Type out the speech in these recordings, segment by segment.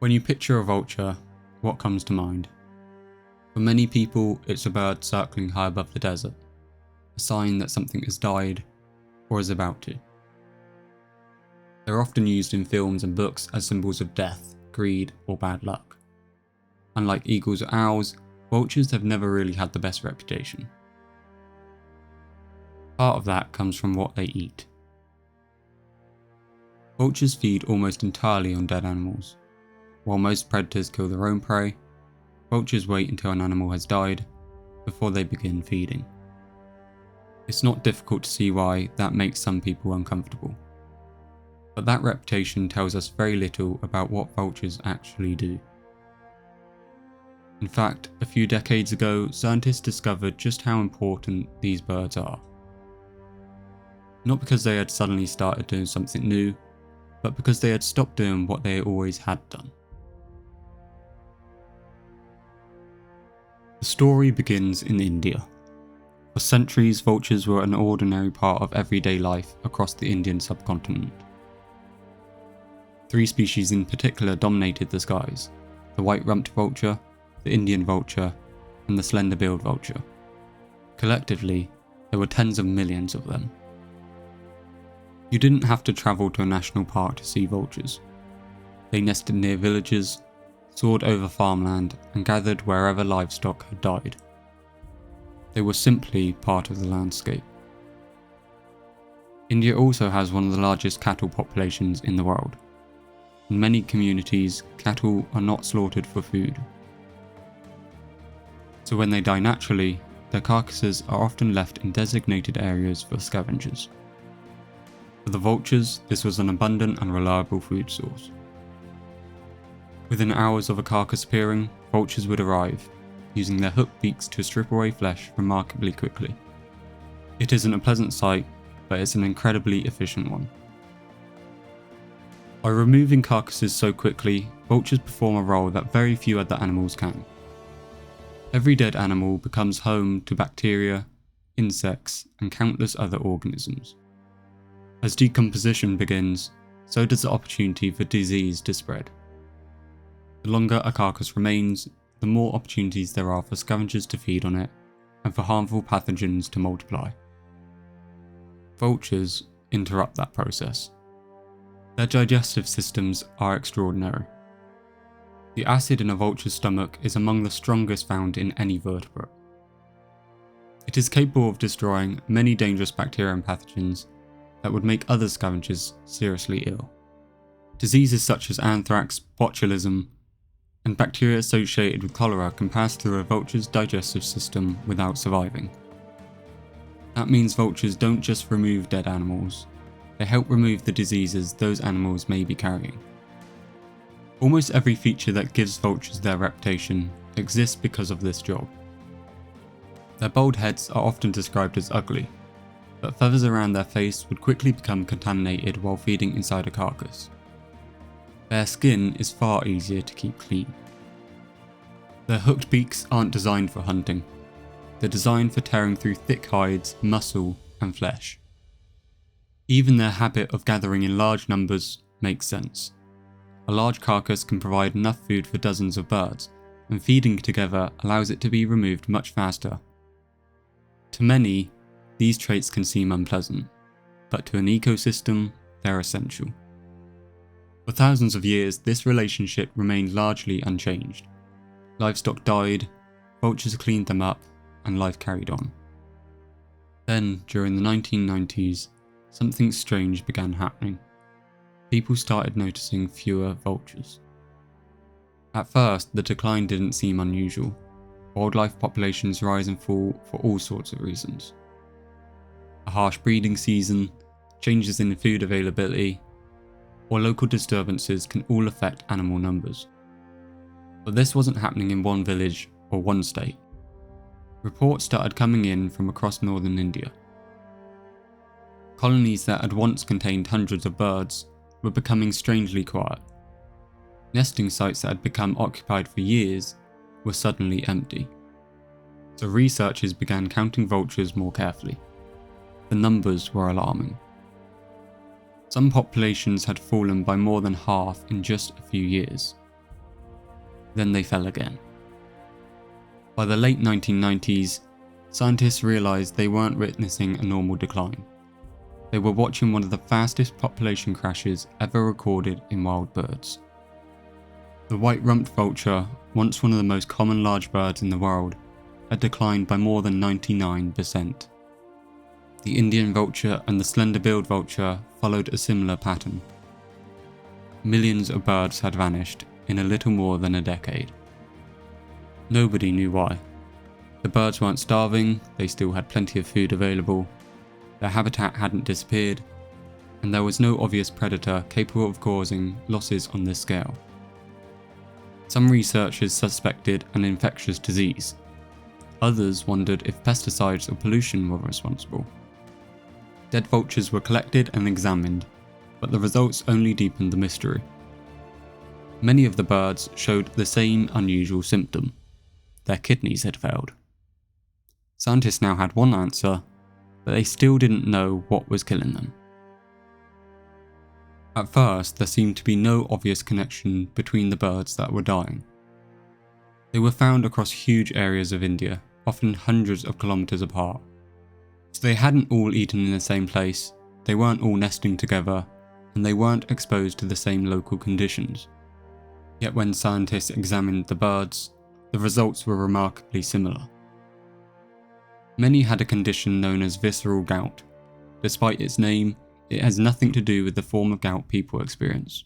When you picture a vulture, what comes to mind? For many people, it's a bird circling high above the desert, a sign that something has died or is about to. They're often used in films and books as symbols of death, greed, or bad luck. Unlike eagles or owls, vultures have never really had the best reputation. Part of that comes from what they eat. Vultures feed almost entirely on dead animals. While most predators kill their own prey, vultures wait until an animal has died before they begin feeding. It's not difficult to see why that makes some people uncomfortable. But that reputation tells us very little about what vultures actually do. In fact, a few decades ago, scientists discovered just how important these birds are. Not because they had suddenly started doing something new, but because they had stopped doing what they always had done. The story begins in India. For centuries, vultures were an ordinary part of everyday life across the Indian subcontinent. Three species in particular dominated the skies: the white-rumped vulture, the Indian vulture, and the slender-billed vulture. Collectively, there were tens of millions of them. You didn't have to travel to a national park to see vultures. They nested near villages, soared over farmland, and gathered wherever livestock had died. They were simply part of the landscape. India also has one of the largest cattle populations in the world. In many communities, cattle are not slaughtered for food. So when they die naturally, their carcasses are often left in designated areas for scavengers. For the vultures, this was an abundant and reliable food source. Within hours of a carcass appearing, vultures would arrive, using their hooked beaks to strip away flesh remarkably quickly. It isn't a pleasant sight, but it's an incredibly efficient one. By removing carcasses so quickly, vultures perform a role that very few other animals can. Every dead animal becomes home to bacteria, insects, and countless other organisms. As decomposition begins, so does the opportunity for disease to spread. The longer a carcass remains, the more opportunities there are for scavengers to feed on it and for harmful pathogens to multiply. Vultures interrupt that process. Their digestive systems are extraordinary. The acid in a vulture's stomach is among the strongest found in any vertebrate. It is capable of destroying many dangerous bacteria and pathogens that would make other scavengers seriously ill. Diseases such as anthrax, botulism, and bacteria associated with cholera can pass through a vulture's digestive system without surviving. That means vultures don't just remove dead animals, they help remove the diseases those animals may be carrying. Almost every feature that gives vultures their reputation exists because of this job. Their bald heads are often described as ugly, but feathers around their face would quickly become contaminated while feeding inside a carcass. Their skin is far easier to keep clean. Their hooked beaks aren't designed for hunting. They're designed for tearing through thick hides, muscle, and flesh. Even their habit of gathering in large numbers makes sense. A large carcass can provide enough food for dozens of birds, and feeding together allows it to be removed much faster. To many, these traits can seem unpleasant, but to an ecosystem, they're essential. For thousands of years, this relationship remained largely unchanged. Livestock died, vultures cleaned them up, and life carried on. Then, during the 1990s, something strange began happening. People started noticing fewer vultures. At first, the decline didn't seem unusual. Wildlife populations rise and fall for all sorts of reasons. A harsh breeding season, changes in food availability, or local disturbances can all affect animal numbers. But this wasn't happening in one village or one state. Reports started coming in from across northern India. Colonies that had once contained hundreds of birds were becoming strangely quiet. Nesting sites that had become occupied for years were suddenly empty. So researchers began counting vultures more carefully. The numbers were alarming. Some populations had fallen by more than half in just a few years. Then they fell again. By the late 1990s, scientists realised they weren't witnessing a normal decline. They were watching one of the fastest population crashes ever recorded in wild birds. The white-rumped vulture, once one of the most common large birds in the world, had declined by more than 99%. The Indian vulture and the slender-billed vulture followed a similar pattern. Millions of birds had vanished in a little more than a decade. Nobody knew why. The birds weren't starving, they still had plenty of food available, their habitat hadn't disappeared, and there was no obvious predator capable of causing losses on this scale. Some researchers suspected an infectious disease. Others wondered if pesticides or pollution were responsible. Dead vultures were collected and examined, but the results only deepened the mystery. Many of the birds showed the same unusual symptom. Their kidneys had failed. Scientists now had one answer, but they still didn't know what was killing them. At first, there seemed to be no obvious connection between the birds that were dying. They were found across huge areas of India, often hundreds of kilometers apart. So they hadn't all eaten in the same place, they weren't all nesting together, and they weren't exposed to the same local conditions. Yet when scientists examined the birds, the results were remarkably similar. Many had a condition known as visceral gout. Despite its name, it has nothing to do with the form of gout people experience.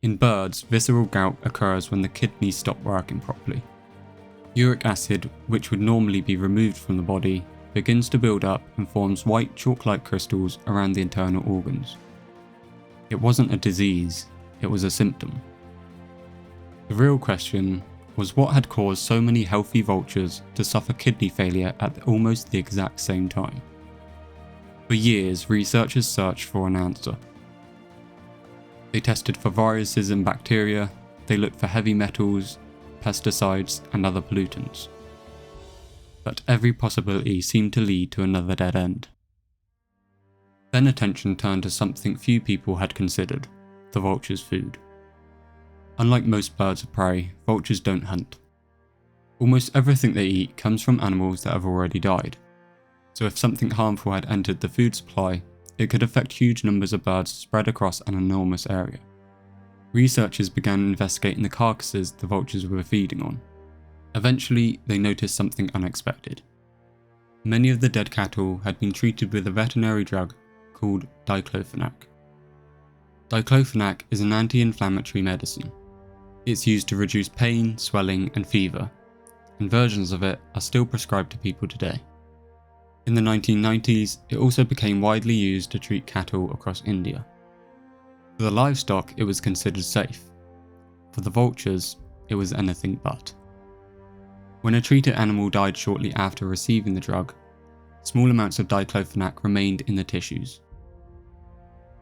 In birds, visceral gout occurs when the kidneys stop working properly. Uric acid, which would normally be removed from the body, begins to build up and forms white chalk-like crystals around the internal organs. It wasn't a disease, it was a symptom. The real question was what had caused so many healthy vultures to suffer kidney failure at almost the exact same time. For years, researchers searched for an answer. They tested for viruses and bacteria, they looked for heavy metals, pesticides, and other pollutants. But every possibility seemed to lead to another dead end. Then attention turned to something few people had considered: the vulture's food. Unlike most birds of prey, vultures don't hunt. Almost everything they eat comes from animals that have already died. So if something harmful had entered the food supply, it could affect huge numbers of birds spread across an enormous area. Researchers began investigating the carcasses the vultures were feeding on. Eventually, they noticed something unexpected. Many of the dead cattle had been treated with a veterinary drug called diclofenac. Diclofenac is an anti-inflammatory medicine. It's used to reduce pain, swelling, and fever, and versions of it are still prescribed to people today. In the 1990s, it also became widely used to treat cattle across India. For the livestock, it was considered safe. For the vultures, it was anything but. When a treated animal died shortly after receiving the drug, small amounts of diclofenac remained in the tissues.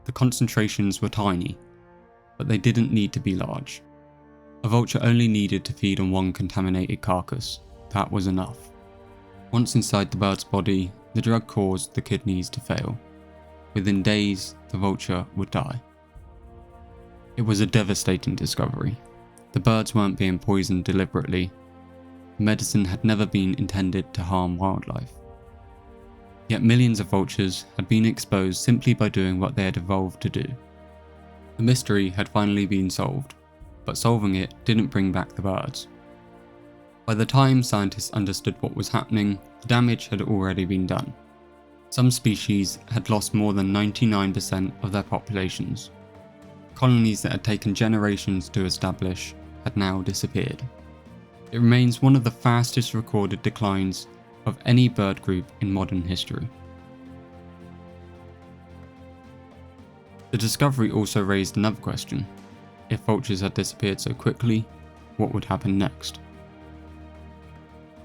The concentrations were tiny, but they didn't need to be large. A vulture only needed to feed on one contaminated carcass. That was enough. Once inside the bird's body, the drug caused the kidneys to fail. Within days, the vulture would die. It was a devastating discovery. The birds weren't being poisoned deliberately. The medicine had never been intended to harm wildlife. Yet millions of vultures had been exposed simply by doing what they had evolved to do. The mystery had finally been solved, but solving it didn't bring back the birds. By the time scientists understood what was happening, the damage had already been done. Some species had lost more than 99% of their populations. Colonies that had taken generations to establish had now disappeared. It remains one of the fastest recorded declines of any bird group in modern history. The discovery also raised another question. If vultures had disappeared so quickly, what would happen next?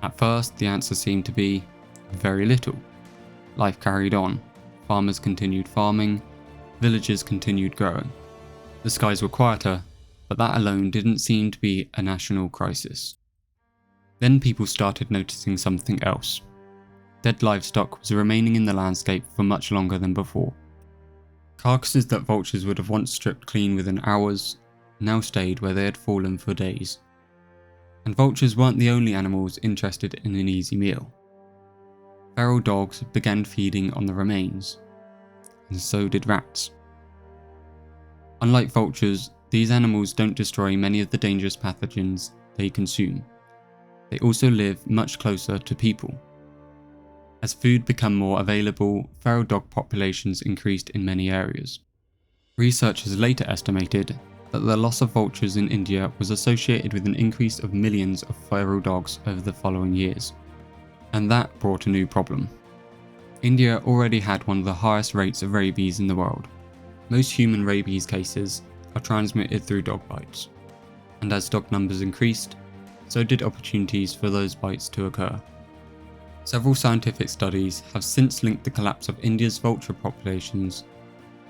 At first, the answer seemed to be very little. Life carried on. Farmers continued farming, villages continued growing. The skies were quieter, but that alone didn't seem to be a national crisis. Then people started noticing something else. Dead livestock was remaining in the landscape for much longer than before. Carcasses that vultures would have once stripped clean within hours now stayed where they had fallen for days. And vultures weren't the only animals interested in an easy meal. Feral dogs began feeding on the remains, and so did rats. Unlike vultures, these animals don't destroy many of the dangerous pathogens they consume. They also live much closer to people. As food became more available, feral dog populations increased in many areas. Researchers later estimated that the loss of vultures in India was associated with an increase of millions of feral dogs over the following years. And that brought a new problem. India already had one of the highest rates of rabies in the world. Most human rabies cases are transmitted through dog bites. And as dog numbers increased, so did opportunities for those bites to occur. Several scientific studies have since linked the collapse of India's vulture populations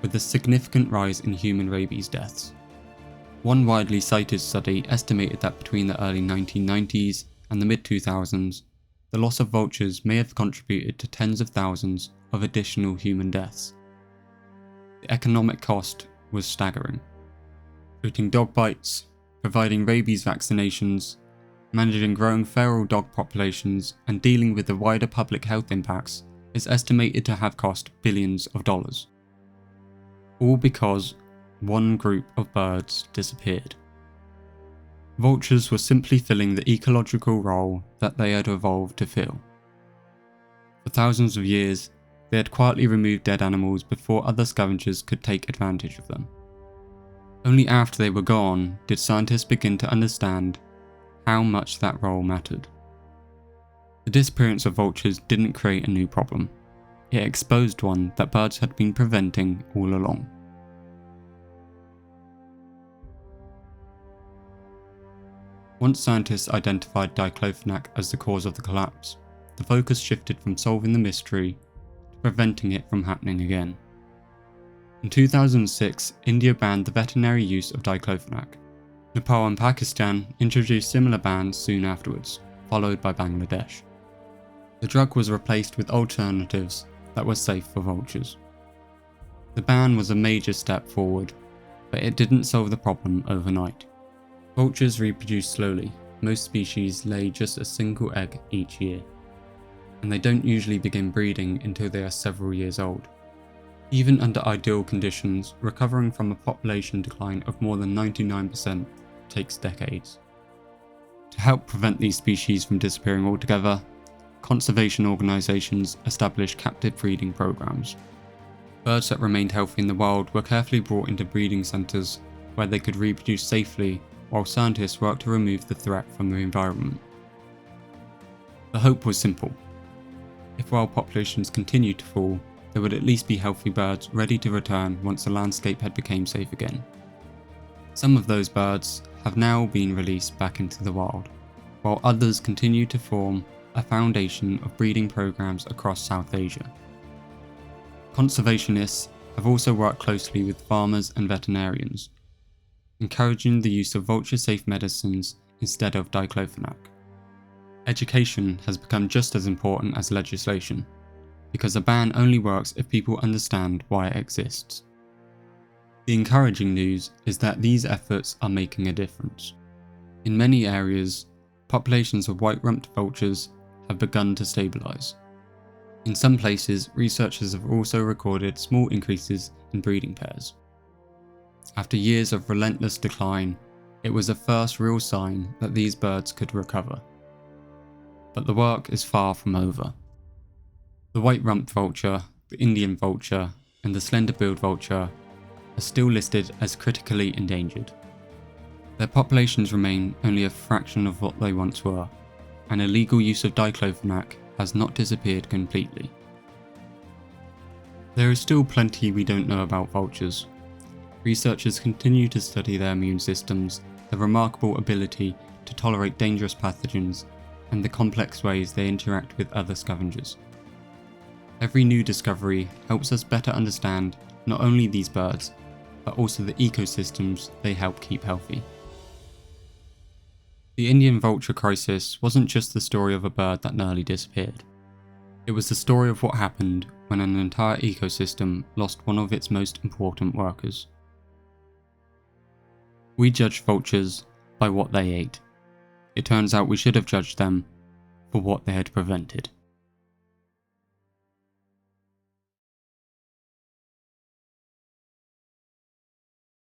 with the significant rise in human rabies deaths. One widely cited study estimated that between the early 1990s and the mid-2000s, the loss of vultures may have contributed to tens of thousands of additional human deaths. The economic cost was staggering. Treating dog bites, providing rabies vaccinations, managing growing feral dog populations, and dealing with the wider public health impacts is estimated to have cost billions of dollars. All because one group of birds disappeared. Vultures were simply filling the ecological role that they had evolved to fill. For thousands of years, they had quietly removed dead animals before other scavengers could take advantage of them. Only after they were gone did scientists begin to understand how much that role mattered. The disappearance of vultures didn't create a new problem. It exposed one that birds had been preventing all along. Once scientists identified diclofenac as the cause of the collapse, the focus shifted from solving the mystery to preventing it from happening again. In 2006, India banned the veterinary use of diclofenac. Nepal and Pakistan introduced similar bans soon afterwards, followed by Bangladesh. The drug was replaced with alternatives that were safe for vultures. The ban was a major step forward, but it didn't solve the problem overnight. Vultures reproduce slowly. Most species lay just a single egg each year, and they don't usually begin breeding until they are several years old. Even under ideal conditions, recovering from a population decline of more than 99% takes decades. To help prevent these species from disappearing altogether, conservation organisations established captive breeding programs. Birds that remained healthy in the wild were carefully brought into breeding centres where they could reproduce safely, while scientists worked to remove the threat from the environment. The hope was simple. If wild populations continued to fall, there would at least be healthy birds ready to return once the landscape had become safe again. Some of those birds have now been released back into the wild, while others continue to form a foundation of breeding programs across South Asia. Conservationists have also worked closely with farmers and veterinarians, encouraging the use of vulture-safe medicines instead of diclofenac. Education has become just as important as legislation, because a ban only works if people understand why it exists. The encouraging news is that these efforts are making a difference. In many areas, populations of white-rumped vultures have begun to stabilise. In some places, researchers have also recorded small increases in breeding pairs. After years of relentless decline, it was a first real sign that these birds could recover. But the work is far from over. The white-rumped vulture, the Indian vulture, and the slender-billed vulture are still listed as critically endangered. Their populations remain only a fraction of what they once were, and illegal use of diclofenac has not disappeared completely. There is still plenty we don't know about vultures. Researchers continue to study their immune systems, their remarkable ability to tolerate dangerous pathogens, and the complex ways they interact with other scavengers. Every new discovery helps us better understand not only these birds, but also the ecosystems they help keep healthy. The Indian Vulture Crisis wasn't just the story of a bird that nearly disappeared. It was the story of what happened when an entire ecosystem lost one of its most important workers. We judged vultures by what they ate. It turns out we should have judged them for what they had prevented.